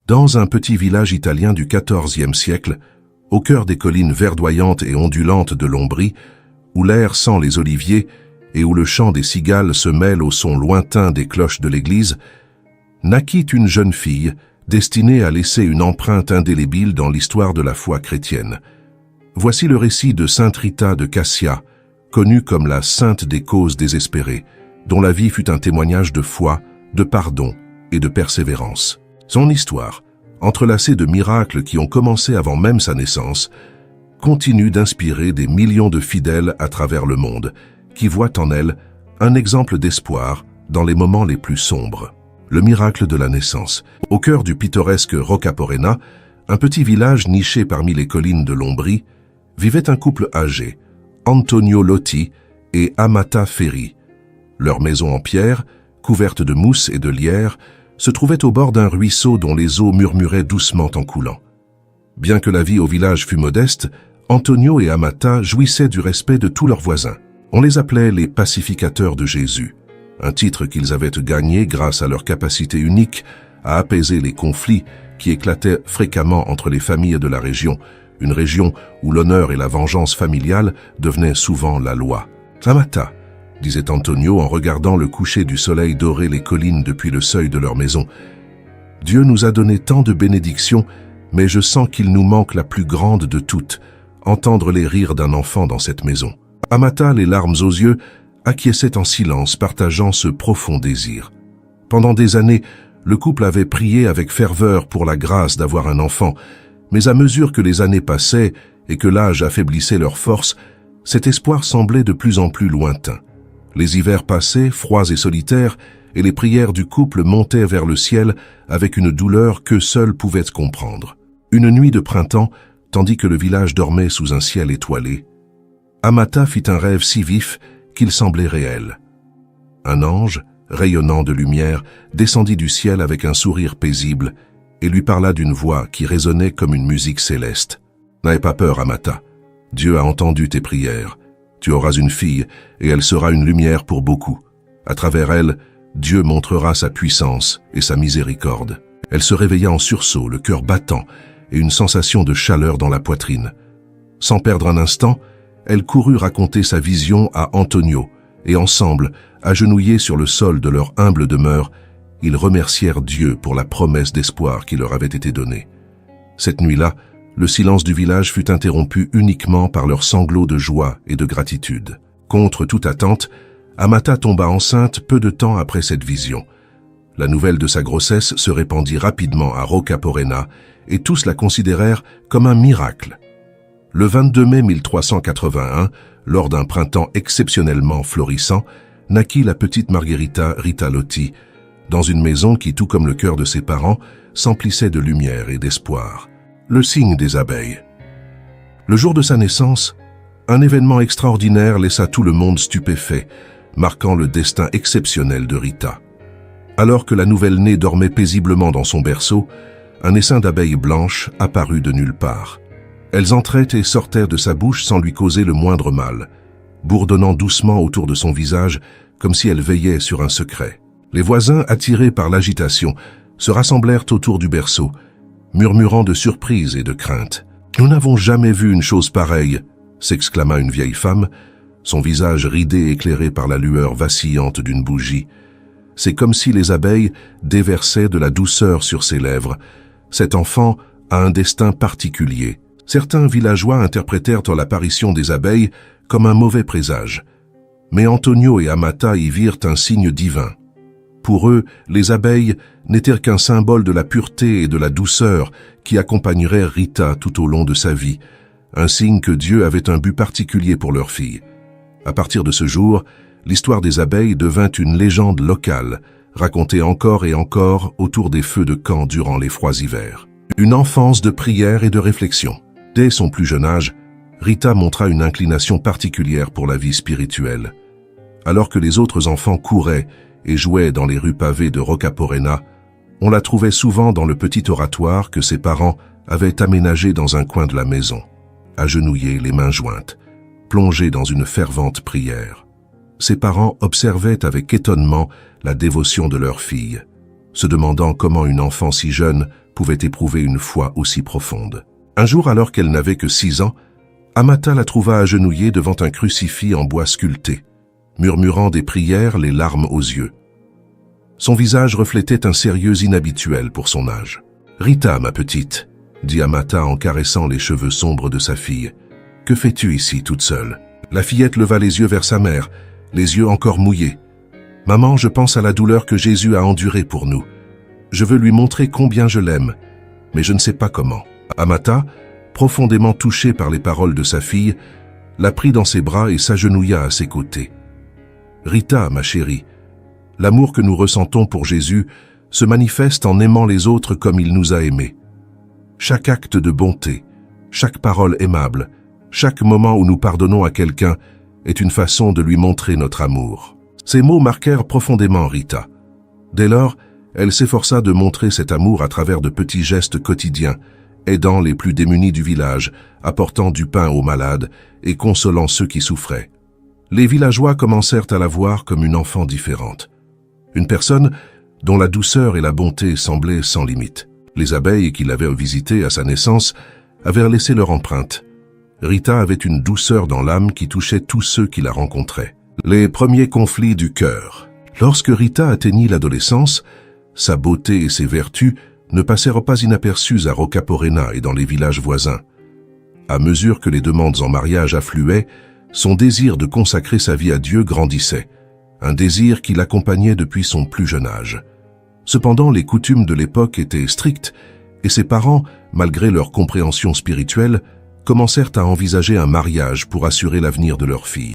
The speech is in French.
Dans un petit village italien du XIVe siècle, au cœur des collines verdoyantes et ondulantes de l'Ombrie, où l'air sent les oliviers et où le chant des cigales se mêle au son lointain des cloches de l'église, naquit une jeune fille destinée à laisser une empreinte indélébile dans l'histoire de la foi chrétienne. Voici le récit de Sainte Rita de Cassia, connue comme la sainte des causes désespérées, dont la vie fut un témoignage de foi, de pardon et de persévérance. Son histoire, entrelacée de miracles qui ont commencé avant même sa naissance, continue d'inspirer des millions de fidèles à travers le monde, qui voient en elle un exemple d'espoir dans les moments les plus sombres. Le miracle de la naissance. Au cœur du pittoresque Roccaporena, un petit village niché parmi les collines de l'Ombrie, vivait un couple âgé, Antonio Lotti et Amata Ferri. Leur maison en pierre, couverte de mousse et de lierre, se trouvait au bord d'un ruisseau dont les eaux murmuraient doucement en coulant. Bien que la vie au village fût modeste, Antonio et Amata jouissaient du respect de tous leurs voisins. On les appelait les pacificateurs de Jésus, un titre qu'ils avaient gagné grâce à leur capacité unique à apaiser les conflits qui éclataient fréquemment entre les familles de la région, une région où l'honneur et la vengeance familiale devenaient souvent la loi. « Amata », disait Antonio en regardant le coucher du soleil dorer les collines depuis le seuil de leur maison. « Dieu nous a donné tant de bénédictions, mais je sens qu'il nous manque la plus grande de toutes, entendre les rires d'un enfant dans cette maison. » Amata, les larmes aux yeux, acquiesçait en silence, partageant ce profond désir. Pendant des années, le couple avait prié avec ferveur pour la grâce d'avoir un enfant, mais à mesure que les années passaient et que l'âge affaiblissait leurs forces, cet espoir semblait de plus en plus lointain. Les hivers passaient, froids et solitaires, et les prières du couple montaient vers le ciel avec une douleur qu'eux seuls pouvaient comprendre. Une nuit de printemps, tandis que le village dormait sous un ciel étoilé, Amata fit un rêve si vif qu'il semblait réel. Un ange, rayonnant de lumière, descendit du ciel avec un sourire paisible et lui parla d'une voix qui résonnait comme une musique céleste. « N'aie pas peur, Amata. Dieu a entendu tes prières. Tu auras une fille et elle sera une lumière pour beaucoup. À travers elle, Dieu montrera sa puissance et sa miséricorde. » Elle se réveilla en sursaut, le cœur battant et une sensation de chaleur dans la poitrine. Sans perdre un instant, elle courut raconter sa vision à Antonio, et ensemble, agenouillés sur le sol de leur humble demeure, ils remercièrent Dieu pour la promesse d'espoir qui leur avait été donnée. Cette nuit-là, le silence du village fut interrompu uniquement par leurs sanglots de joie et de gratitude. Contre toute attente, Amata tomba enceinte peu de temps après cette vision. La nouvelle de sa grossesse se répandit rapidement à Roccaporena, et tous la considérèrent comme un miracle. Le 22 mai 1381, lors d'un printemps exceptionnellement florissant, naquit la petite Margherita Rita Lotti, dans une maison qui, tout comme le cœur de ses parents, s'emplissait de lumière et d'espoir. Le signe des abeilles. Le jour de sa naissance, un événement extraordinaire laissa tout le monde stupéfait, marquant le destin exceptionnel de Rita. Alors que la nouvelle-née dormait paisiblement dans son berceau, un essaim d'abeilles blanches apparut de nulle part. Elles entraient et sortaient de sa bouche sans lui causer le moindre mal, bourdonnant doucement autour de son visage comme si elles veillaient sur un secret. Les voisins, attirés par l'agitation, se rassemblèrent autour du berceau, murmurant de surprise et de crainte. « Nous n'avons jamais vu une chose pareille !» s'exclama une vieille femme, son visage ridé éclairé par la lueur vacillante d'une bougie. C'est comme si les abeilles déversaient de la douceur sur ses lèvres. Cet enfant a un destin particulier. Certains villageois interprétèrent l'apparition des abeilles comme un mauvais présage. Mais Antonio et Amata y virent un signe divin. Pour eux, les abeilles n'étaient qu'un symbole de la pureté et de la douceur qui accompagnerait Rita tout au long de sa vie, un signe que Dieu avait un but particulier pour leur fille. À partir de ce jour, l'histoire des abeilles devint une légende locale, racontée encore et encore autour des feux de camp durant les froids hivers. Une enfance de prière et de réflexion. Dès son plus jeune âge, Rita montra une inclination particulière pour la vie spirituelle. Alors que les autres enfants couraient et jouaient dans les rues pavées de Roccaporena, on la trouvait souvent dans le petit oratoire que ses parents avaient aménagé dans un coin de la maison, agenouillée, les mains jointes, plongée dans une fervente prière. Ses parents observaient avec étonnement la dévotion de leur fille. se demandant comment une enfant si jeune pouvait éprouver une foi aussi profonde. Un jour, alors qu'elle n'avait que 6 ans, Amata la trouva agenouillée devant un crucifix en bois sculpté, murmurant des prières, les larmes aux yeux. Son visage reflétait un sérieux inhabituel pour son âge. « Rita, ma petite, » dit Amata en caressant les cheveux sombres de sa fille. « Que fais-tu ici toute seule ?» La fillette leva les yeux vers sa mère, les yeux encore mouillés. « Maman, je pense à la douleur que Jésus a endurée pour nous. Je veux lui montrer combien je l'aime, mais je ne sais pas comment. » Amata, profondément touchée par les paroles de sa fille, la prit dans ses bras et s'agenouilla à ses côtés. « Rita, ma chérie, l'amour que nous ressentons pour Jésus se manifeste en aimant les autres comme il nous a aimés. Chaque acte de bonté, chaque parole aimable, chaque moment où nous pardonnons à quelqu'un est une façon de lui montrer notre amour. » Ces mots marquèrent profondément Rita. Dès lors, elle s'efforça de montrer cet amour à travers de petits gestes quotidiens, aidant les plus démunis du village, apportant du pain aux malades et consolant ceux qui souffraient. Les villageois commencèrent à la voir comme une enfant différente. Une personne dont la douceur et la bonté semblaient sans limite. Les abeilles qui l'avaient visitée à sa naissance avaient laissé leur empreinte. Rita avait une douceur dans l'âme qui touchait tous ceux qui la rencontraient. Les premiers conflits du cœur. Lorsque Rita atteignit l'adolescence, sa beauté et ses vertus ne passèrent pas inaperçues à Rocaporena et dans les villages voisins. À mesure que les demandes en mariage affluaient, son désir de consacrer sa vie à Dieu grandissait, un désir qui l'accompagnait depuis son plus jeune âge. Cependant, les coutumes de l'époque étaient strictes et ses parents, malgré leur compréhension spirituelle, commencèrent à envisager un mariage pour assurer l'avenir de leur fille.